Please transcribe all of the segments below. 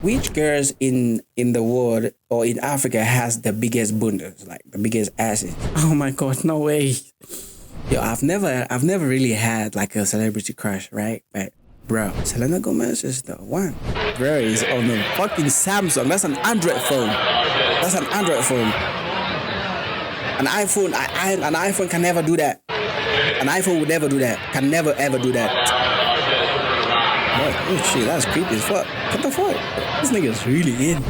Which girls in the world or in Africa has the biggest bundas, like the biggest asses? Oh my god, no way. Yo, I've never really had like a celebrity crush, right? But bro, Selena Gomez is the one. Bro is on the fucking Samsung. That's an Android phone. That's an Android phone. An iPhone can never do that. An iPhone would never do that. Can never ever do that. Oh shit, that's creepy as fuck. What the fuck? This nigga's really in.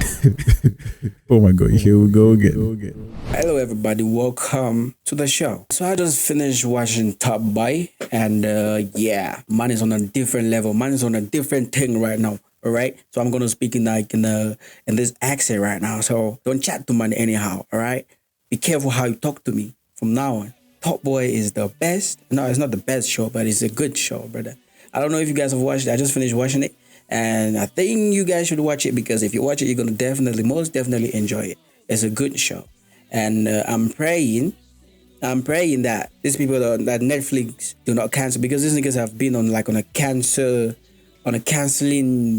Oh my god, here we go again. Hello everybody, welcome to the show. So I just finished watching Top Boy and yeah, man is on a different level. Man is on a different thing right now. Alright? So I'm gonna speak in this accent right now. So don't chat to man anyhow, alright? Be careful how you talk to me from now on. Top Boy is the best. No, it's not the best show, but it's a good show, brother. I don't know if you guys have watched it. I just finished watching it. And I think you guys should watch it because if you watch it, you're going to most definitely enjoy it. It's a good show. And I'm praying that these people that Netflix do not cancel, because these niggas have been on a canceling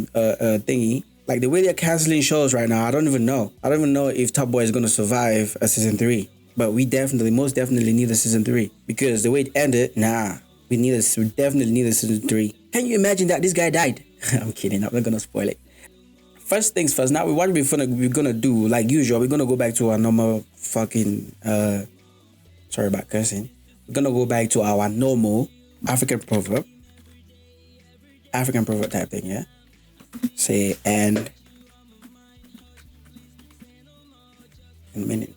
thingy. Like the way they're canceling shows right now, I don't even know. I don't even know if Top Boy is going to survive a season 3. But we most definitely need a season 3 because the way it ended, we definitely need a season 3. Can you imagine that this guy died? I'm kidding. I'm not gonna spoil it. First things first. Now, what we're gonna do, like usual, we're gonna go back to our normal fucking. Sorry about cursing. We're gonna go back to our normal African proverb type thing. Yeah. Say and. In a minute.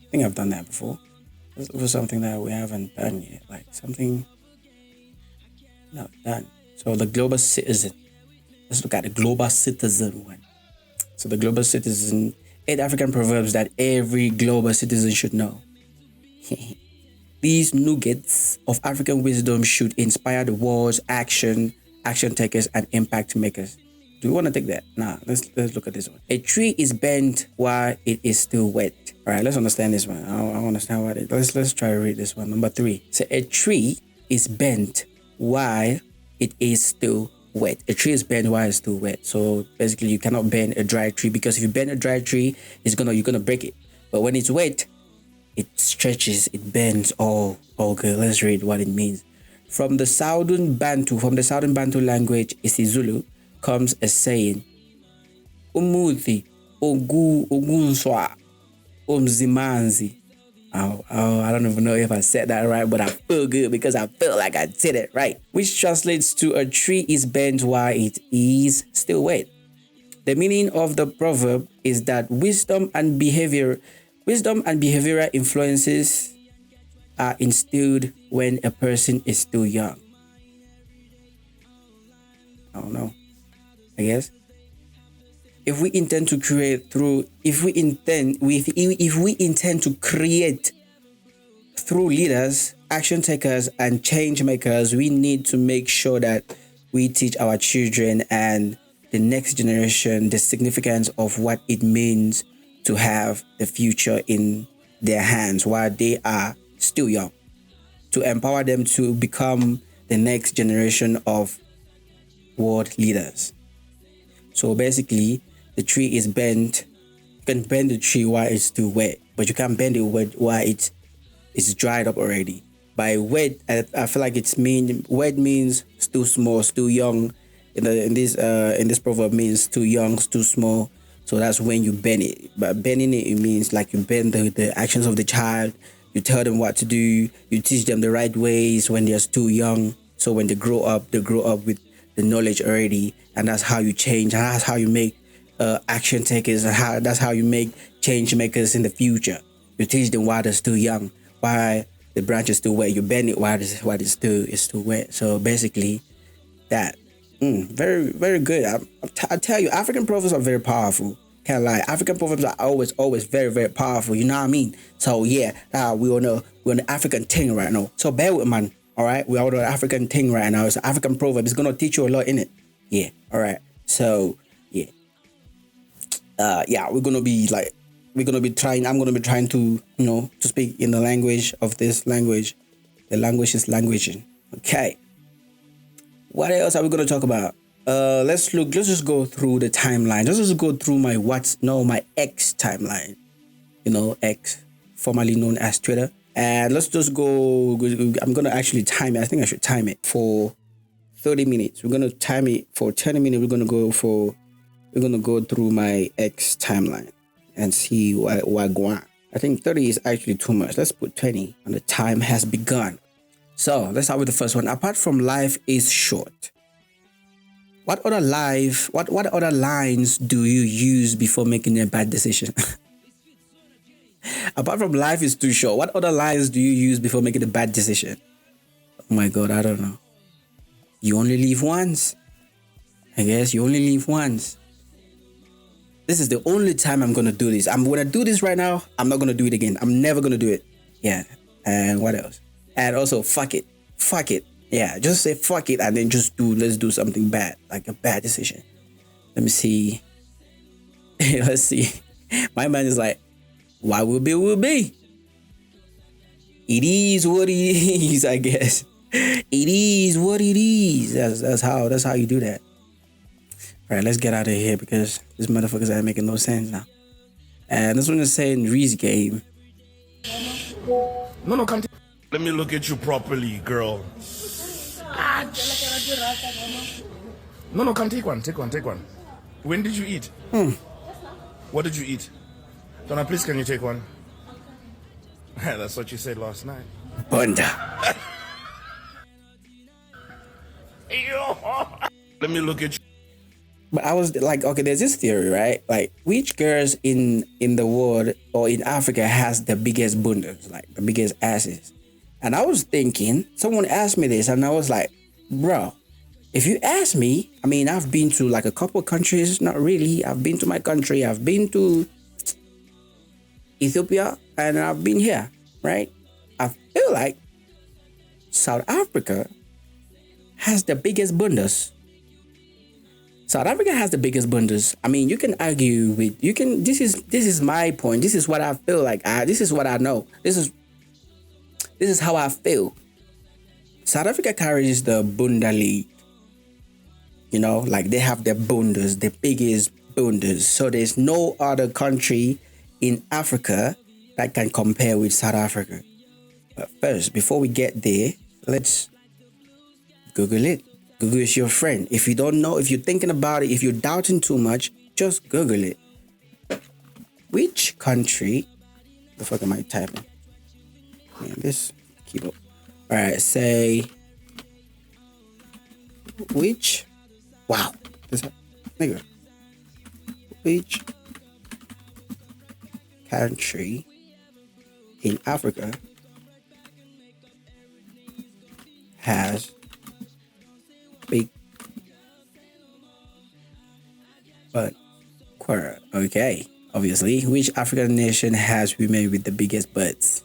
I think I've done that before. Let's look for something that we haven't done yet, like something not done. So the global citizen. Let's look at the global citizen one. So the global citizen, 8 African proverbs that every global citizen should know. These nuggets of African wisdom should inspire the world's action takers, and impact makers. Do we want to take that? Nah, let's look at this one. A tree is bent while it is still wet. All right, let's understand this one. I understand what it is. Let's try to read this one. Number 3. So a tree is bent while it is still wet. A tree is bent while it's still wet. So basically, you cannot bend a dry tree, because if you bend a dry tree, you're gonna break it. But when it's wet, it stretches, it bends. Oh, okay. Let's read what it means. From the Southern Bantu language, isiZulu, comes a saying, Umuthi, Ogunswa, Umzimanzi. Oh, I don't even know if I said that right, but I feel good because I feel like I did it right. Which translates to a tree is bent while it is still wet. The meaning of the proverb is that wisdom and behavioral influences are instilled when a person is still young. I don't know. I guess if we intend to create through leaders, action takers, and change makers, we need to make sure that we teach our children and the next generation the significance of what it means to have the future in their hands while they are still young, to empower them to become the next generation of world leaders. So basically, the tree is bent. You can bend the tree while it's still wet, but you can't bend it while it's dried up already. By wet, I feel like wet means still small, still young. In this proverb means too young, too small. So that's when you bend it. But bending it means like you bend the actions of the child. You tell them what to do. You teach them the right ways when they're still young. So when they grow up with the knowledge already, and that's how you change. And that's how you make action takers, and that's how you make change makers in the future. You teach them while they're still young, while the branch is still wet. You bend it while it's still wet. So basically, that very very good. I tell you, African proverbs are very powerful. Can't lie. African proverbs are always very very powerful. You know what I mean? So yeah, we're on the African thing right now. So bear with man. All right, we're on the African thing right now. It's an African proverb. It's gonna teach you a lot in it. Yeah. All right. So yeah. We're gonna be trying. I'm gonna be trying to to speak in the language of this language. The language is languaging. Okay. What else are we gonna talk about? Let's look. Let's just go through the timeline. Let's just go through my X timeline. X, formerly known as Twitter. And let's just go. I'm gonna actually time it. I think I should time it for 30 minutes. We're gonna time it for 20 minutes. We're gonna go through my X timeline and see what going on. I think 30 is actually too much. Let's put 20, and the time has begun. So let's start with the first one. Apart from life is short, what other lines do you use before making a bad decision? Apart from life is too short, what other lines do you use before making a bad decision? Oh my God, I don't know. You only live once. I guess you only live once. This is the only time I'm going to do this. I'm going to do this right now. I'm not going to do it again. I'm never going to do it. Yeah. And what else? And also, fuck it. Fuck it. Yeah, just say fuck it and then let's do something bad, like a bad decision. Let me see. Let's see. My mind is like, what will be, will be. It is what it is, I guess. It is what it is. That's how you do that. All right, let's get out of here because these motherfuckers are making no sense now. And this one is saying Reese game. No, come. Let me look at you properly, girl. No, come take one. When did you eat? What did you eat? Donna, please, can you take one? That's what you said last night. Bunda. Let me look at you. But I was like, okay, there's this theory, right? Like, which girls in the world or in Africa has the biggest bundas, like the biggest asses? And I was thinking, someone asked me this, and I was like, bro, if you ask me, I mean, I've been to like a couple of countries, not really. I've been to my country, I've been to Ethiopia, and I've been here, right? I feel like South Africa has the biggest bundas. South Africa has the biggest bundas. I mean, you can argue with, this is my point. This is what I feel like. This is what I know. This is how I feel. South Africa carries the Bunda League. Like they have the bundas, the biggest bundas. So there's no other country in Africa that can compare with South Africa. But first, before we get there, let's Google it. Google is your friend. If you don't know, if you're thinking about it, if you're doubting too much, just Google it. Which country? The fuck am I typing? Man, this keyboard. All right, say which? Wow, this nigga. Which country in Africa has big butt quarter? Okay, obviously, which African nation has women with the biggest butts?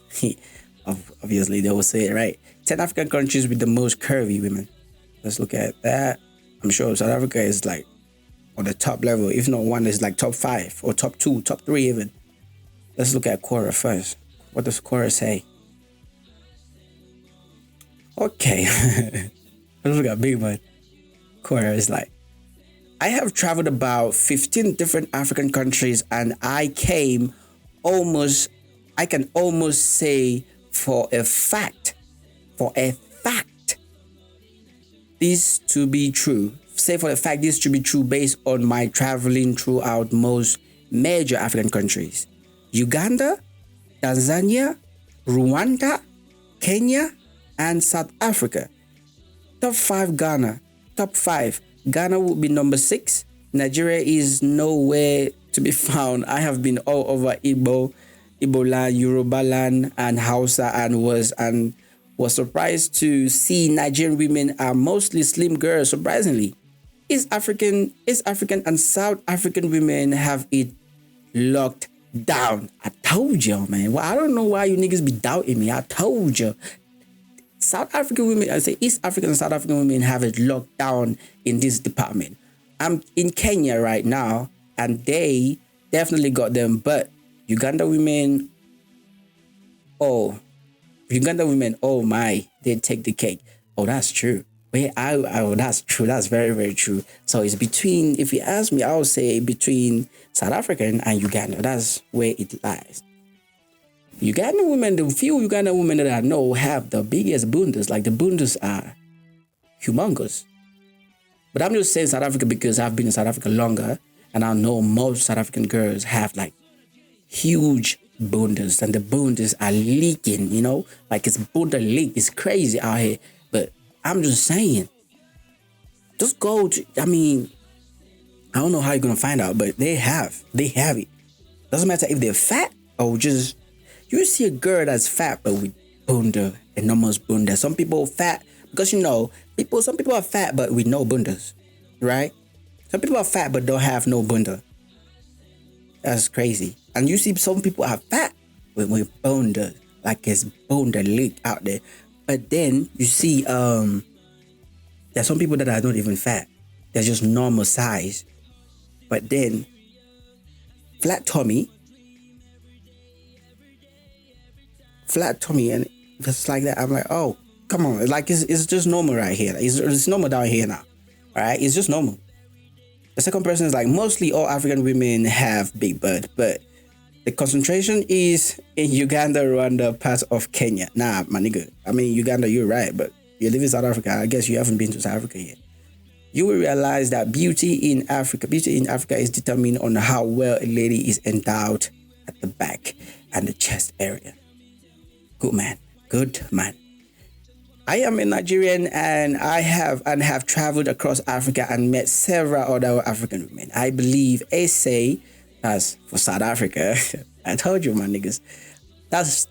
Obviously, they will say it right. 10 African countries with the most curvy women. Let's look at that. I'm sure South Africa is like on the top level. If not one, is like top 5 or top 2, top 3 even. Let's look at Quora first. What does Quora say? Okay. Let's look at Big One. Quora is like, I have traveled about 15 different African countries and I can almost say for a fact, this to be true. Say for a fact, this to be true based on my traveling throughout most major African countries. Uganda, Tanzania, Rwanda, Kenya, and South Africa. Top 5 Ghana. Top 5. Ghana would be number 6. Nigeria is nowhere to be found. I have been all over Igbo land, Yoruba land, and Hausa, and was surprised to see Nigerian women are mostly slim girls, surprisingly. East African and South African women have it locked down. I told you, man. Well, I don't know why you niggas be doubting me. I told you. South African women, I say East African and South African women have it locked down in this department. I'm in Kenya right now, and they definitely got them, but Uganda women, oh my, they take the cake. Oh, that's true. But yeah, that's true. That's very, very true. So it's between, if you ask me, I would say between South African and Uganda. That's where it lies. Ugandan women, the few Ugandan women that I know have the biggest bundas. Like the bundas are humongous. But I'm just saying South Africa because I've been in South Africa longer, and I know most South African girls have like huge bundas, and the bundas are leaking, you know? Like it's bunda leak. It's crazy out here. But I'm just saying, just go to, I mean, I don't know how you're going to find out, but they have it. Doesn't matter if they're fat or just, you see a girl that's fat, but with bunda, enormous bunda. Some people fat, because you know, some people are fat, but with no bundas, right? Some people are fat, but don't have no bunda. That's crazy. And you see some people are fat with bunda, like it's bunda leak out there. But then you see, there's some people that are not even fat. They're just normal size. But then, flat tummy, and just like that. I'm like, oh, come on. Like, it's just normal right here. It's normal down here now. All right? It's just normal. The second person is like, mostly all African women have big butt, but the concentration is in Uganda, Rwanda, parts of Kenya. Nah, my nigga. I mean, Uganda, you're right, but you live in South Africa. I guess you haven't been to South Africa yet. You will realize that beauty in Africa is determined on how well a lady is endowed at the back and the chest area. Good man. I am a Nigerian, and I have traveled across Africa and met several other African women. I believe SA, that's for South Africa. I told you, my niggas. That's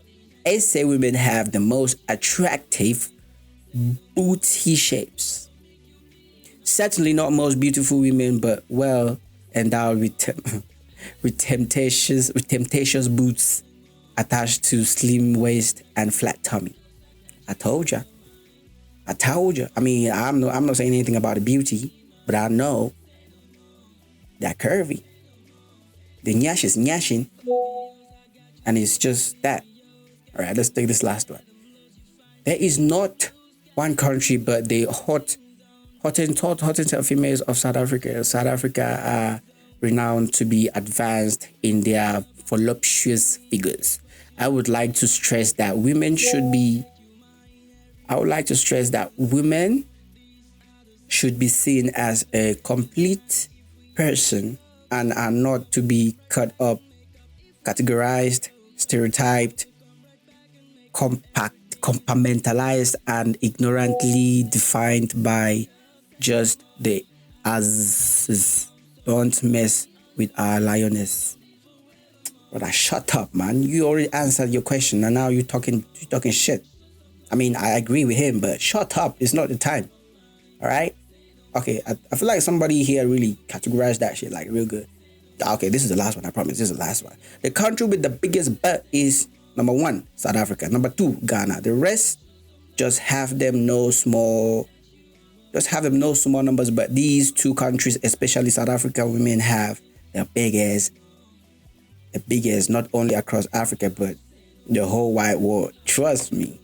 SA women have the most attractive booty shapes. Certainly not most beautiful women, but well endowed with temptatious boots attached to slim waist and flat tummy. I told you. I mean, I'm not saying anything about the beauty, but I know they're curvy. The Nyash is nyashing, and it's just that. All right, let's take this last one. There is not one country, but the Hottentot females of South Africa. South Africa are renowned to be advanced in their voluptuous figures. I would like to stress that women should be seen as a complete person and are not to be cut up, categorized, stereotyped, compartmentalized, and ignorantly defined by just the as. Don't mess with our lioness. But shut up, man. You already answered your question, and now you're talking shit. I mean, I agree with him, but shut up. It's not the time. All right? Okay, I feel like somebody here really categorized that shit like real good. Okay, this is the last one, I promise. This is the last one. The country with the biggest butt is number 1, South Africa. Number 2, Ghana. The rest just have them no small numbers, but these two countries, especially South Africa, women have the biggest, not only across Africa, but the whole wide world. Trust me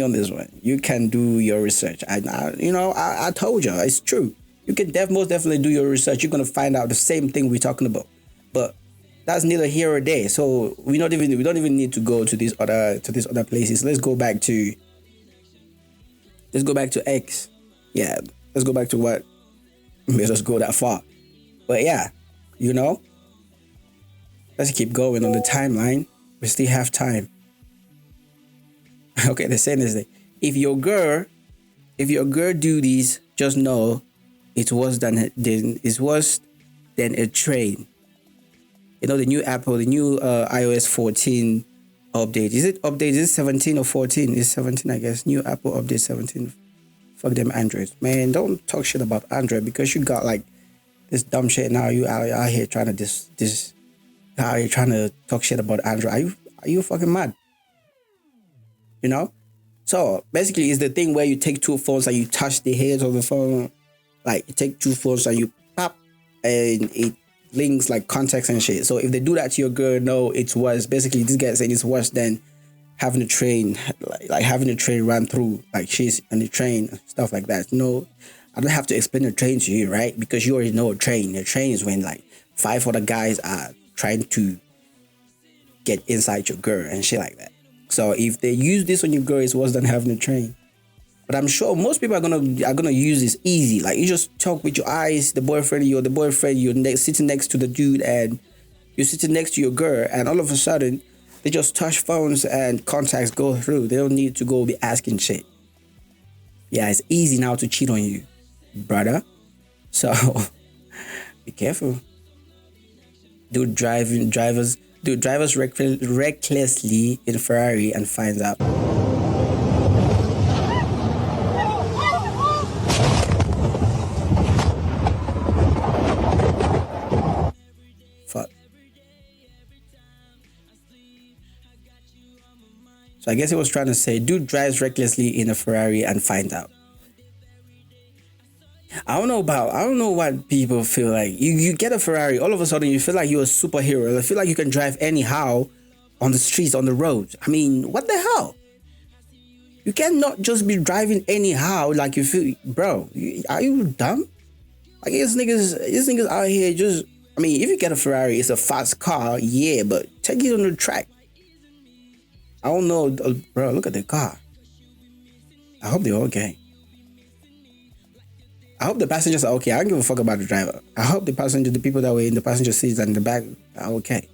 on this one. You can do your research. I told you, it's true. You can most definitely do your research. You're gonna find out the same thing we're talking about. But that's neither here or there. So we don't even need to go to these other places. Let's go back to X. Yeah, let's go back to what made us go that far. But yeah, let's keep going on the timeline. We still have time. Okay, they're saying this. If your girl do this, just know it's worse than a train. The new Apple, the new iOS 14 update. Is it 17 or 14? It's 17, I guess. New Apple update 17. Fuck them Androids. Man, don't talk shit about Android because you got like this dumb shit now. You out here trying to talk shit about Android. Are you fucking mad? So basically it's the thing where you take two phones and you touch the heads of the phone. Like you take two phones and you pop and it links like contacts and shit. So if they do that to your girl, no, it's worse. Basically this guy saying it's worse than having a train, like having a train run through, like she's on the train, stuff like that. No, I don't have to explain the train to you, right? Because you already know a train. A train is when like 5 other guys are trying to get inside your girl and shit like that. So if they use this on your girl, it's worse than having a train. But I'm sure most people are gonna use this easy. Like you just talk with your eyes, the boyfriend, you're sitting next to the dude, and you're sitting next to your girl, and all of a sudden they just touch phones and contacts go through. They don't need to go be asking shit. Yeah, it's easy now to cheat on you, brother. So be careful. Drivers recklessly in Ferrari and finds out. Fuck. So I guess he was trying to say, dude drives recklessly in a Ferrari and finds out. I don't know what people feel like. You get a Ferrari, all of a sudden you feel like you're a superhero. I feel like you can drive anyhow on the streets, on the roads. I mean, what the hell? You cannot just be driving anyhow like you feel, bro. Are you dumb? Like these niggas out here just, I mean, if you get a Ferrari, it's a fast car, yeah, but take it on the track. I don't know, bro, look at the car. I hope they're okay. I hope the passengers are okay. I don't give a fuck about the driver. I hope the people that were in the passenger seats and in the back are okay.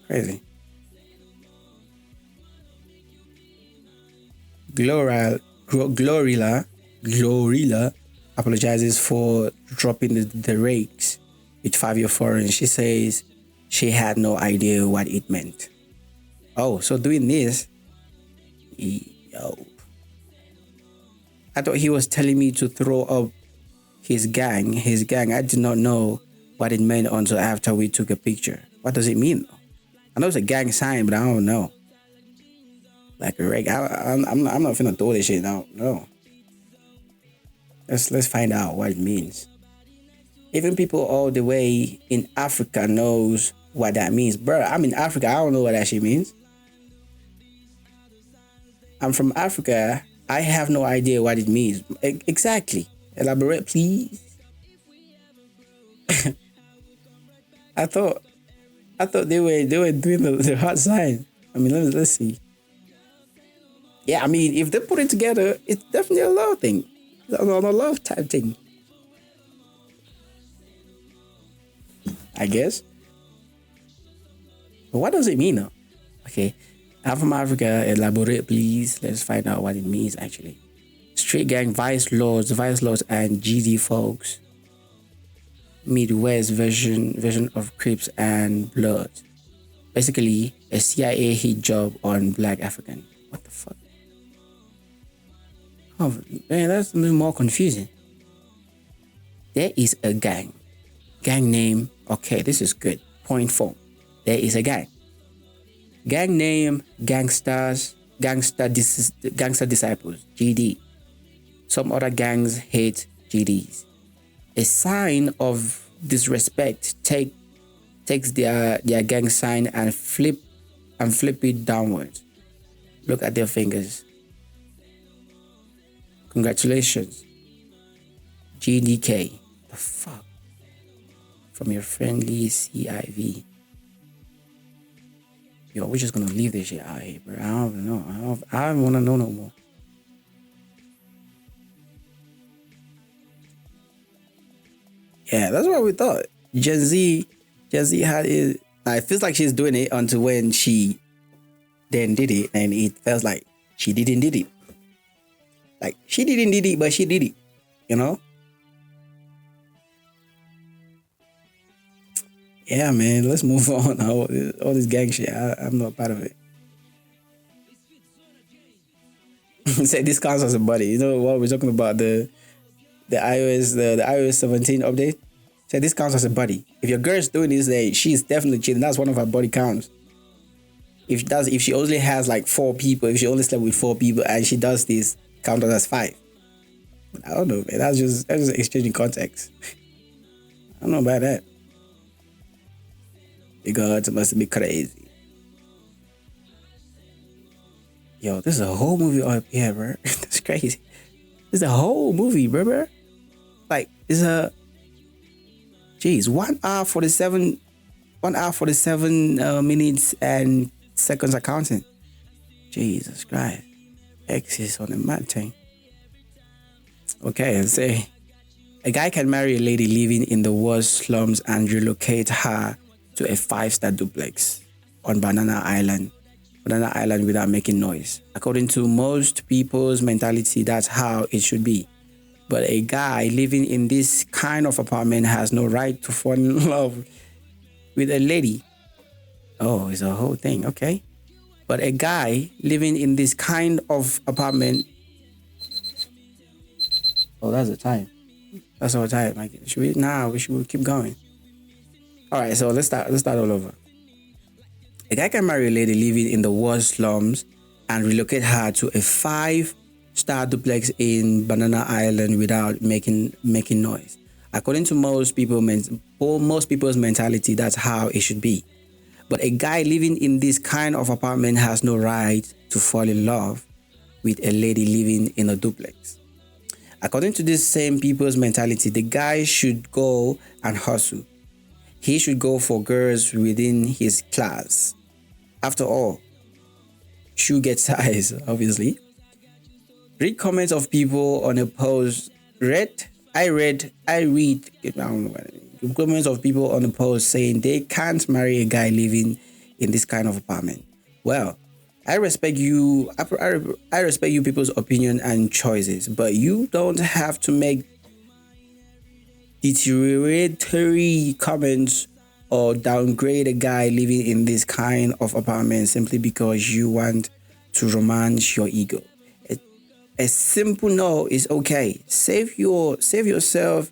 Crazy. Glorilla apologizes for dropping the rakes with 5-year foreign. She says she had no idea what it meant. Oh, so doing this, yo. I thought he was telling me to throw up his gang. I did not know what it meant until after we took a picture. What does it mean? I know it's a gang sign, but I don't know. Like a rake. I'm not finna throw this shit out. No. Let's find out what it means. Even people all the way in Africa knows what that means. Bro, I'm in Africa. I don't know what that shit means. I'm from Africa. I have no idea what it means. Exactly. Elaborate, please. I thought they were doing the heart sign. I mean, let's see. Yeah, I mean, if they put it together, it's definitely a love thing. It's a love type thing. I guess. But what does it mean though? Okay. I'm from Africa. Elaborate, please. Let's find out what it means actually. Street gang, vice lords, and GD folks. Midwest version of Crips and Bloods. Basically, a CIA hit job on Black African. What the fuck? Oh man, that's a little more confusing. There is a gang. Gang name. Okay, this is good. Point 4. There is a gang. Gang name, Gangster Disciples, GD. Some other gangs hate GDs. A sign of disrespect takes their gang sign and flip it downwards. Look at their fingers. Congratulations. GDK. The fuck? From your friendly CIV. Yo, we're just gonna leave this shit out here, bro. I don't know. I don't wanna know no more. Yeah, that's what we thought. Gen Z had it. It feels like she's doing it until when she then did it, and it feels like she didn't did it. Like she didn't did it, but she did it. You know? Yeah, man. Let's move on. All this gang shit, I'm not part of it. Say this counts as a buddy. You know what we're talking about, the iOS 17 update. Say this counts as a buddy. If your girl's doing this, she's definitely cheating. That's one of her body counts. If she only has like 4 people, if she only slept with 4 people and she does this, count as 5. I don't know, man. That's just exchanging context. I don't know about that. The gods must be crazy. Yo, this is a whole movie up here, bro. That's crazy. This is a whole movie, bro. Like, it's a, geez, 1 hour 47 minutes and seconds are counting. Jesus Christ. X is on the mad thing. Okay, let's say a guy can marry a lady living in the worst slums and relocate her to a 5-star duplex on Banana Island without making noise. According to most people's mentality, that's how it should be. But a guy living in this kind of apartment has no right to fall in love with a lady. Oh, it's a whole thing, okay. But a guy living in this kind of apartment. Oh, that's the time. That's our time. Like, should we? Nah, we should keep going. All right, so let's start all over. A guy can marry a lady living in the worst slums and relocate her to a 5-star duplex in Banana Island without making noise. According to most people's mentality, that's how it should be. But a guy living in this kind of apartment has no right to fall in love with a lady living in a duplex. According to this same people's mentality, the guy should go and hustle. He should go for girls within his class. After all, shoe gets size, obviously. Read comments of people on a post. I read comments of people on a post saying they can't marry a guy living in this kind of apartment. Well, I respect you. I respect you people's opinion and choices, but you don't have to make deterioratory comments or downgrade a guy living in this kind of apartment simply because you want to romance your ego. A simple no is okay. Save yourself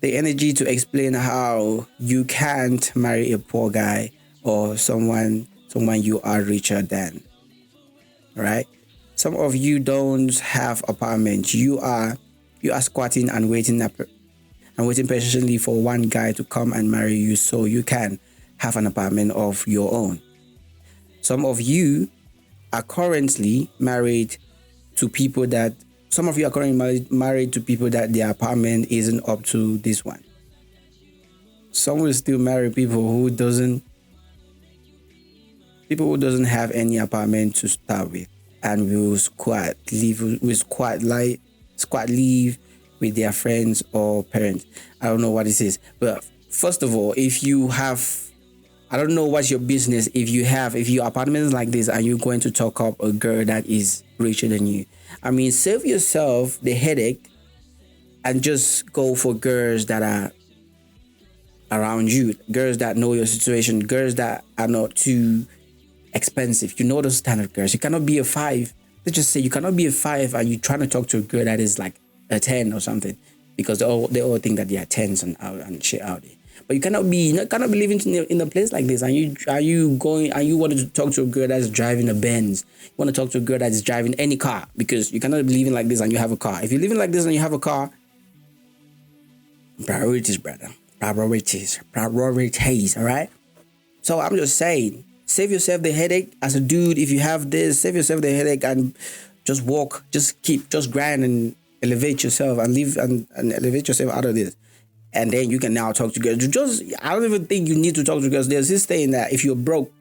the energy to explain how you can't marry a poor guy or someone you are richer than. Right? Some of you don't have apartments. You are squatting and waiting patiently for one guy to come and marry you so you can have an apartment of your own. Some of you are currently married to people that married to people that their apartment isn't up to this one. Some will still marry people who doesn't have any apartment to start with and will squat leave with their friends or parents. I don't know what this is, but first of all, if you have, I don't know what's your business. If your apartment is like this and you're going to talk up a girl that is richer than you, I mean, save yourself the headache and just go for girls that are around you, girls that know your situation, girls that are not too expensive. You know those kind of girls. You cannot be a 5. Let's just say you cannot be a 5 and you're trying to talk to a girl that is like a 10 or something, because they all think that they are 10s and shit out there. But you cannot be living in a place like this and you wanted to talk to a girl that's driving a Benz. You want to talk to a girl that is driving any car, because you cannot be living like this and you have a car. If you're living like this and you have a car, priorities, brother. Priorities, all right? So I'm just saying, save yourself the headache as a dude. If you have this, save yourself the headache and just walk, just grind and elevate yourself and live and elevate yourself out of this. And then you can now talk to girls. I don't even think you need to talk to girls. There's this thing that if you're broke,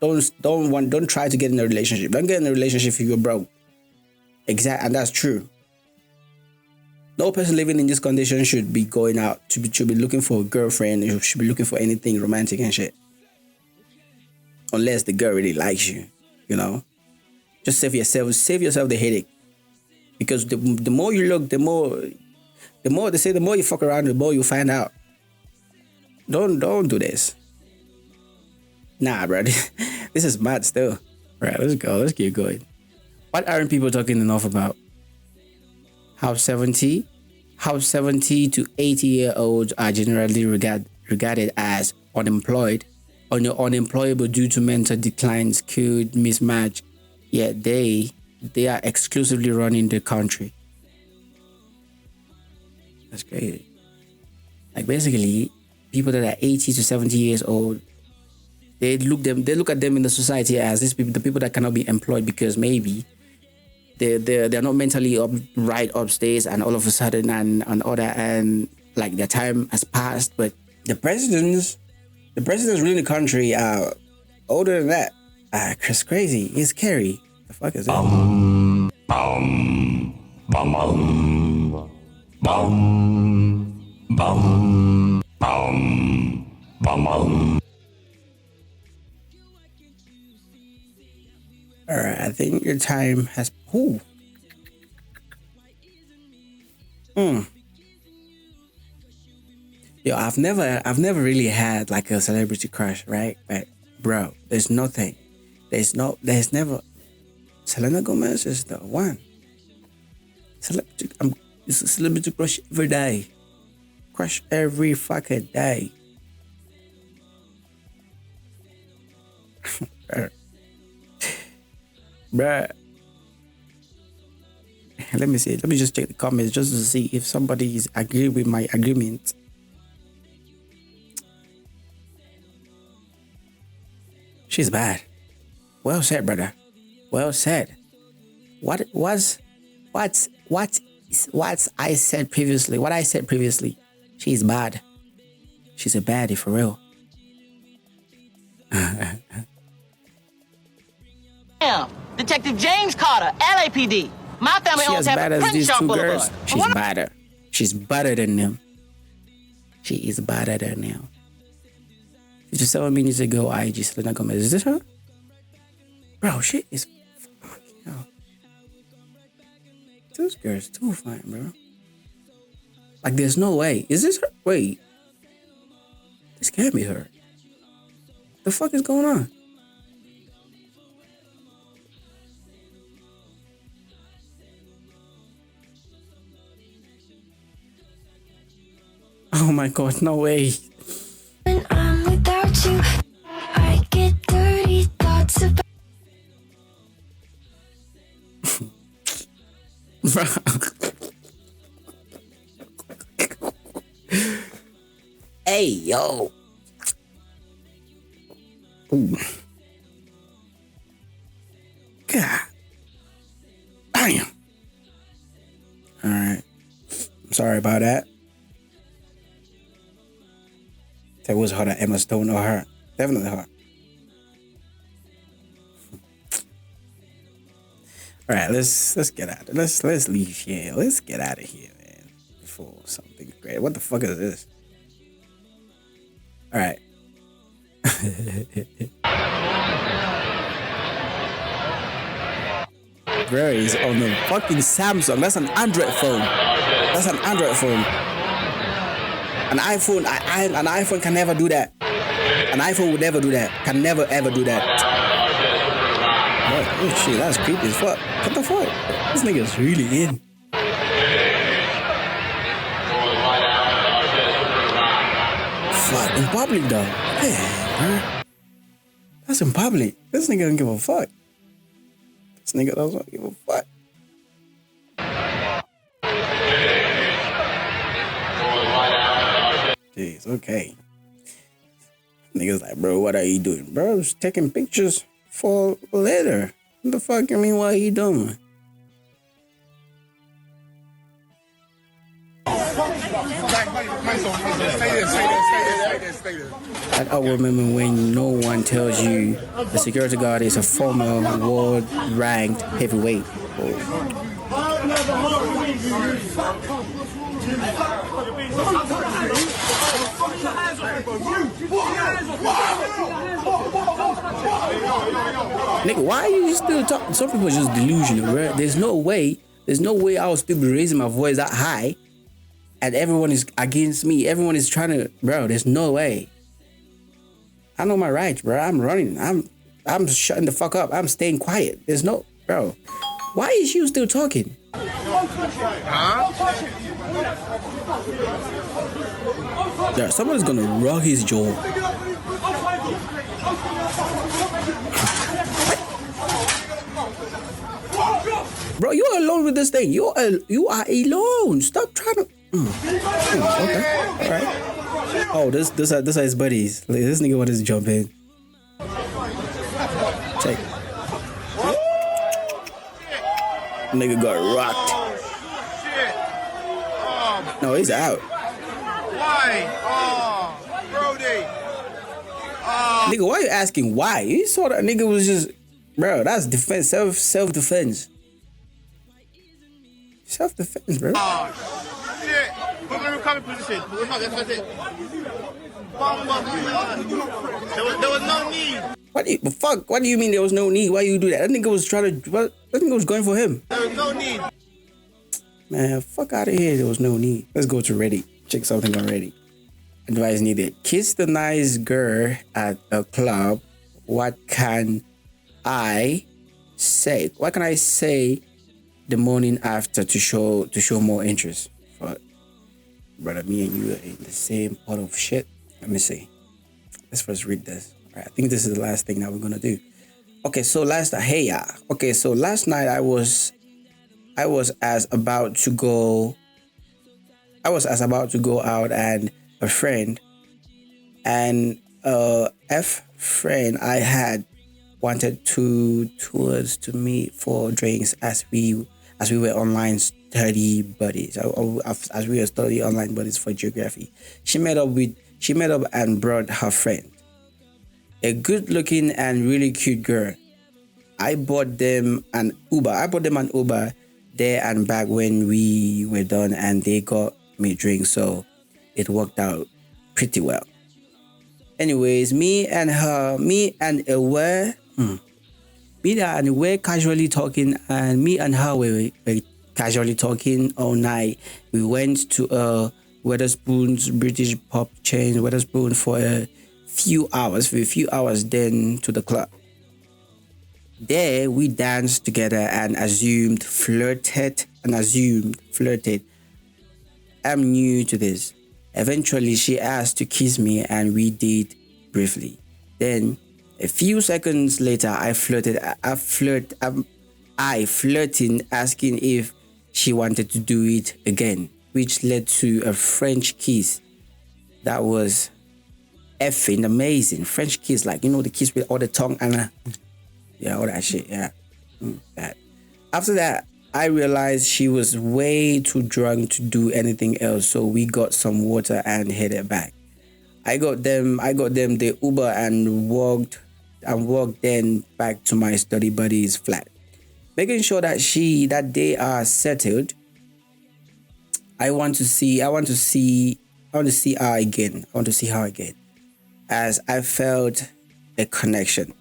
don't try to get in a relationship. Don't get in a relationship if you're broke. Exactly, and that's true. No person living in this condition should be going out should be looking for a girlfriend. You should be looking for anything romantic and shit. Unless the girl really likes you, you know. Just save yourself the headache. Because the more you look, the more they say, the more you fuck around, the more you find out. Don't do this. Nah, bro. This is mad still. Right, let's go. Let's keep going. What aren't people talking enough about? How 70 to 80-year-olds are generally regarded as unemployed or unemployable due to mental decline, skill mismatch. Yet they are exclusively running the country. That's crazy. Like basically, people that are 80 to 70 years old They look at them in the society as these people, the people that cannot be employed because maybe they're not mentally right upstairs, and all of a sudden and other, and like their time has passed. But the presidents ruling the country are older than that. It's crazy. It's scary. The fuck is it? Bum, bum, bum, bum, bum, bum, bum, bum. All right, I think your time has. Ooh. Yo, I've never really had like a celebrity crush, right? But bro, there's nothing. There's never. Selena Gomez is the one. It's a celebrity crush every day. Crush every fucking day. Bruh. Let me see. Let me just check the comments just to see if somebody is agree with my agreement. She's bad. Well said, brother. Well said. What I said previously. She's bad. She's a baddie for real. Detective James Carter, LAPD. My family She owns as bad half of as these Crenshaw two Boulevard. girls. She's badder. She's better than them. She is better than them. 57 minutes ago, IG Selena Gomez. Is this her? Bro, she is fucking hell. This girl's too fine, bro. Like, there's no way. Is this her? Wait. This can't be her. The fuck is going on? Oh my god, no way. When I'm without you, I get dirty thoughts about. Hey, yo. Ooh. God. Damn. All right. I'm sorry about that. That was her, that Emma Stone or her. Definitely her. All right, let's get out. Let's leave here. Let's get out of here, man. Before something great. What the fuck is this? All right. Bro, is on the fucking Samsung. That's an Android phone. That's an Android phone. An iPhone can never do that. An iPhone would never do that. Can never ever do that. Oh shit, that's creepy as fuck. What the fuck? This nigga's really in. Fuck, in public though. Yeah, bro. That's in public. This nigga don't give a fuck. This nigga doesn't give a fuck. Jeez, okay. Niggas like, bro, what are you doing? Bro, I was taking pictures for later. What the fuck, I mean, what are you doing? I remember when no one tells you the security guard is a former world-ranked heavyweight. Nigga, why are you still talking? Some people are just delusional, bro. There's no way I will still be raising my voice that high and everyone is against me. Everyone is trying to, bro, there's no way. I know my rights, bro. I'm running. I'm shutting the fuck up. I'm staying quiet. There's no, bro. Why is you still talking? Yeah, someone's gonna rock his jaw. Bro, you're alone with this thing. You are alone. Stop trying to. Okay, all right. Oh, this are his buddies. Like, this nigga wanted to jump in. Nigga got rocked. Shit. No, he's out. Why? Brody. Nigga, why are you asking why? You saw that nigga was just, bro, that's defense, self-defense. Self-defense, bro. Shit. Put me in recovery position. That's it. There was no need. What do you mean there was no need? Why you do that? That nigga was trying to, that nigga was going for him. There was no need. Man, fuck out of here. There was no need. Let's go to Reddit. Check something on Reddit. Advice needed. Kiss the nice girl at a club. What can I say? What can I say the morning after to show more interest? Fuck. Brother, me and you are in the same pot of shit. Let me see. Let's first read this. All right, I think this is the last thing that we're gonna do. Okay, so last night I was as about to go out, and a friend and friend I had wanted to meet for drinks as we were online study buddies. As we were studying online buddies for geography. She met up and brought her friend, a good-looking and really cute girl. I bought them an Uber there and back when we were done, and they got me drinks, so it worked out pretty well. Anyways, me and we're casually talking, and me and her were casually talking all night. We went to a Wetherspoon's British pub chain, Wetherspoon, for a few hours, then to the club. There we danced together and flirted. I'm new to this. Eventually she asked to kiss me and we did briefly. Then a few seconds later I flirting, asking if she wanted to do it again, which led to a French kiss that was effing amazing. French kiss, like, you know, the kiss with all the tongue and all that shit. That. After that, I realized she was way too drunk to do anything else, so we got some water and headed back. I got them the Uber and walked then back to my study buddy's flat, making sure that they are settled. I want to see her again, as I felt a connection.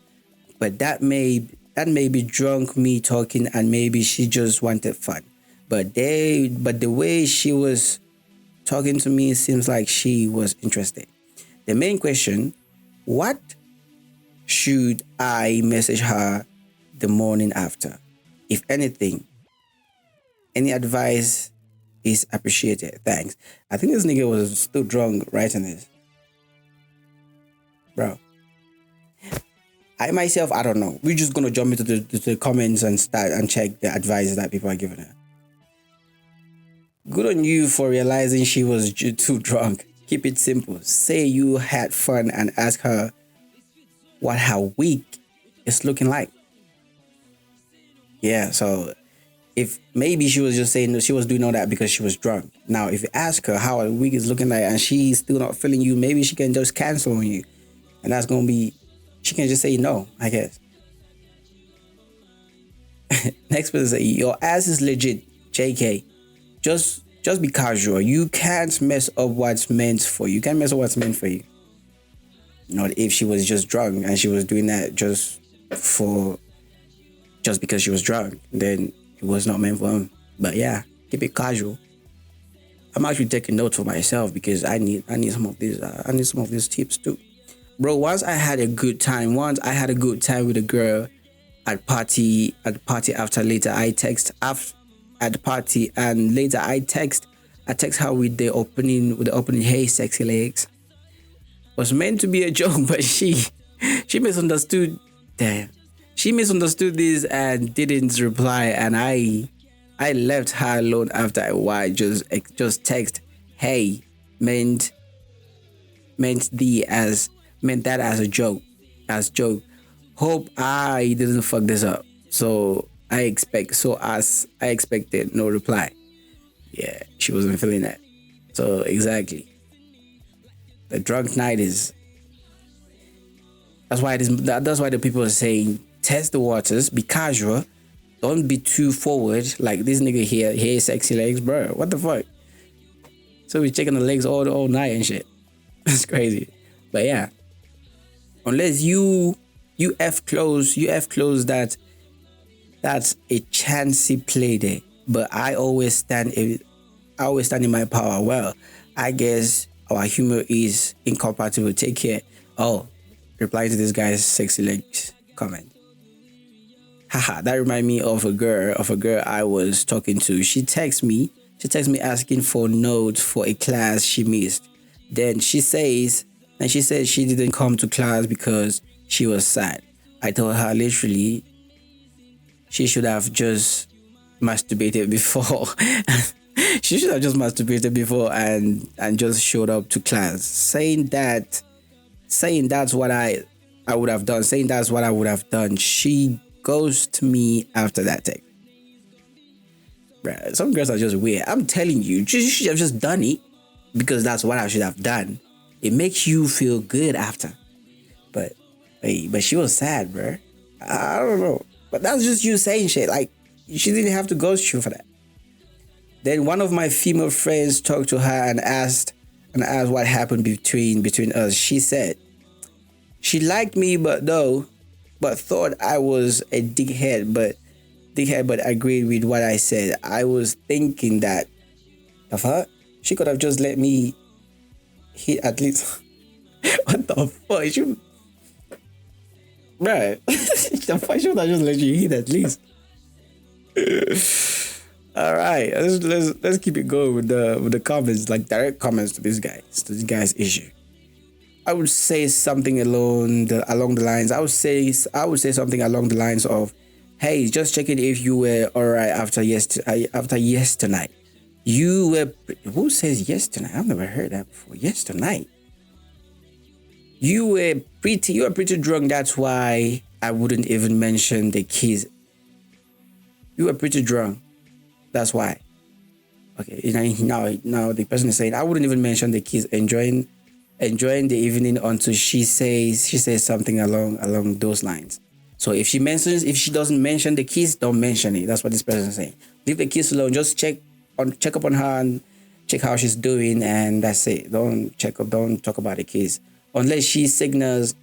But that may be drunk me talking, and maybe she just wanted fun. But the way she was talking to me seems like she was interested. The main question: what should I message her the morning after? If anything, any advice is appreciated. Thanks. I think this nigga was still drunk writing this. Bro. I myself, I don't know. We're just gonna jump into the comments and start and check the advice that people are giving her. Good on you for realizing she was too drunk. Keep it simple. Say you had fun and ask her what her week is looking like. Yeah, so if maybe she was just saying that she was doing all that because she was drunk. Now, if you ask her how her week is looking like and she's still not feeling you, maybe she can just cancel on you. And that's gonna be, she can just say no, I guess. Next person say, your ass is legit, JK. Just be casual. You can't mess up what's meant for you. You can't mess up what's meant for you. Not if she was just drunk and she was doing that just because she was drunk, then it was not meant for him. But yeah, keep it casual. I'm actually taking notes for myself because I need some of these. I need some of these tips too. Bro, once I had a good time with a girl at party after. Later I text at the party, and later I text her with the opening, hey sexy legs. Was meant to be a joke, but she misunderstood. Damn. She misunderstood this and didn't reply, and I left her alone after a while. Just text, hey, meant that as a joke. Hope I didn't fuck this up. So I expected no reply. Yeah, she wasn't feeling that. So exactly. The drunk night is that's why the people are saying test the waters, be casual, don't be too forward. Like this nigga here sexy legs, bro. What the fuck? So we checking the legs all night and shit. That's crazy. But yeah. Unless you F close that's a chancy play there. But I always stand in my power. Well, I guess our humor is incompatible. Take care. Oh, reply to this guy's sexy legs comment. Haha, that remind me of a girl I was talking to. She texted me asking for notes for a class she missed. Then she said she didn't come to class because she was sad. I told her literally she should have just masturbated before. She should have just masturbated before and just showed up to class. Saying that's what I would have done. Saying that's what I would have done. She ghosted me after that text. Bruh, some girls are just weird. I'm telling you, you should have just done it because that's what I should have done. It makes you feel good after. But she was sad, bruh. I don't know. But that's just you saying shit. Like, she didn't have to ghost you for that. Then one of my female friends talked to her and asked what happened between us. She said she liked me, but thought I was a dickhead, but agreed with what I said. I was thinking that of her, she could have just let me hit at least. What the fuck? Right. The fuck should I just let you hit at least? All right, let's keep it going with the comments, like direct comments to this guy's issue. I would say something along the lines. I would say something along the lines of, "Hey, just checking if you were all right after yesterday. You were who says yesterday? I've never heard that before. Yesterday. You were pretty drunk. That's why I wouldn't even mention the kiss. You were pretty drunk. That's why. Okay, now the person is saying I wouldn't even mention the kiss. Enjoying the evening until she says something along those lines. So if she doesn't mention the kiss, don't mention it. That's what this person is saying. Leave the kiss alone. Just check up on her and check how she's doing, and that's it. Don't talk about the kiss unless she signals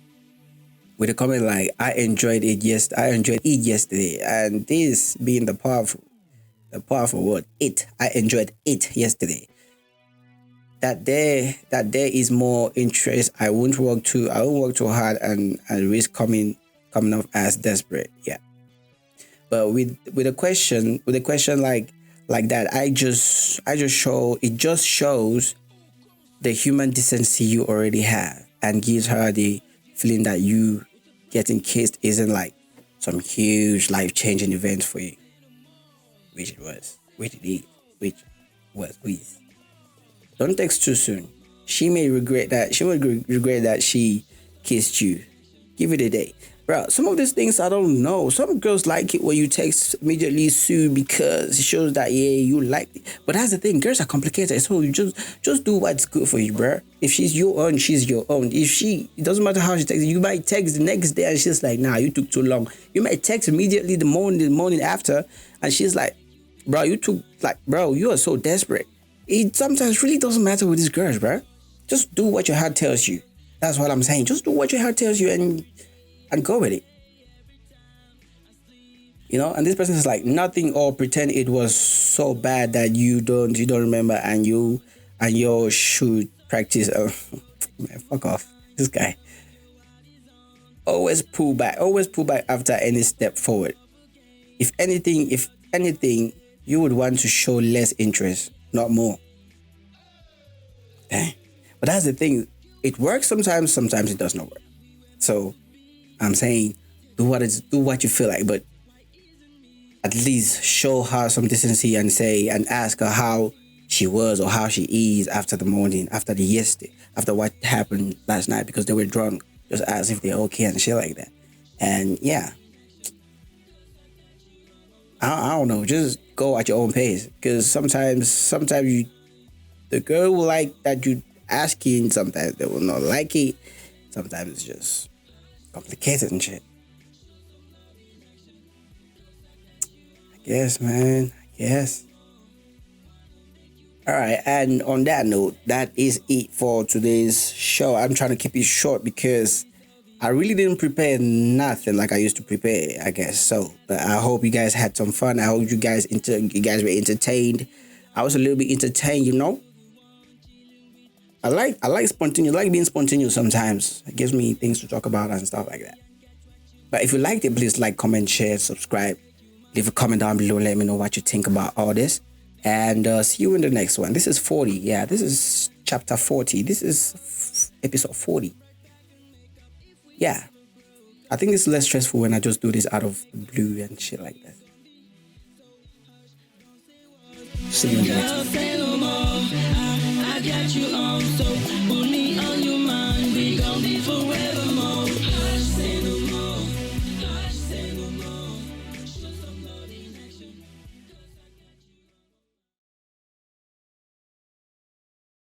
with a comment like I enjoyed it yesterday, and this being the powerful word, it. I enjoyed it yesterday. That there is more interest. I won't work too hard and risk coming off as desperate. Yeah. But with a question like that, it just shows the human decency you already have and gives her the feeling that you getting kissed isn't like some huge life-changing event for you. Which it was. Don't text too soon. She may regret that. She would regret that she kissed you. Give it a day. Bro, some of these things I don't know. Some girls like it when you text immediately soon because it shows that, yeah, you like it. But that's the thing. Girls are complicated. So you just do what's good for you, bro. If she's your own, she's your own. It doesn't matter how she texts. You might text the next day and she's like, nah, you took too long. You might text immediately the morning after and she's like, bro, you are so desperate. It sometimes really doesn't matter with these girls, bro. Just do what your heart tells you. That's what I'm saying. Just do what your heart tells you and go with it. You know, and this person is like nothing or pretend it was so bad that you don't remember and you should practice. Man, fuck off. This guy. Always pull back after any step forward. If anything, you would want to show less interest, not more. Dang. But that's the thing. It works sometimes it does not work. So I'm saying do what you feel like, but at least show her some decency and ask her how she was or how she is after the morning, after what happened last night because they were drunk. Just ask if they're okay and shit like that. And yeah. I don't know. Just go at your own pace. Because sometimes the girl will like that you asking. Sometimes they will not like it. Sometimes it's just complicated and shit. I guess, man. I guess. All right, and on that note, that is it for today's show. I'm trying to keep it short because I really didn't prepare nothing like I used to prepare, I guess. So, but I hope you guys had some fun. I hope you guys were entertained. I was a little bit entertained, you know. I like spontaneous. I like being spontaneous sometimes. It gives me things to talk about and stuff like that. But if you liked it, please like, comment, share, subscribe. Leave a comment down below. Let me know what you think about all this. And see you in the next one. This is 40. Yeah, this is chapter 40. This is episode 40. Yeah. I think it's less stressful when I just do this out of the blue and shit like that. See you in the next one.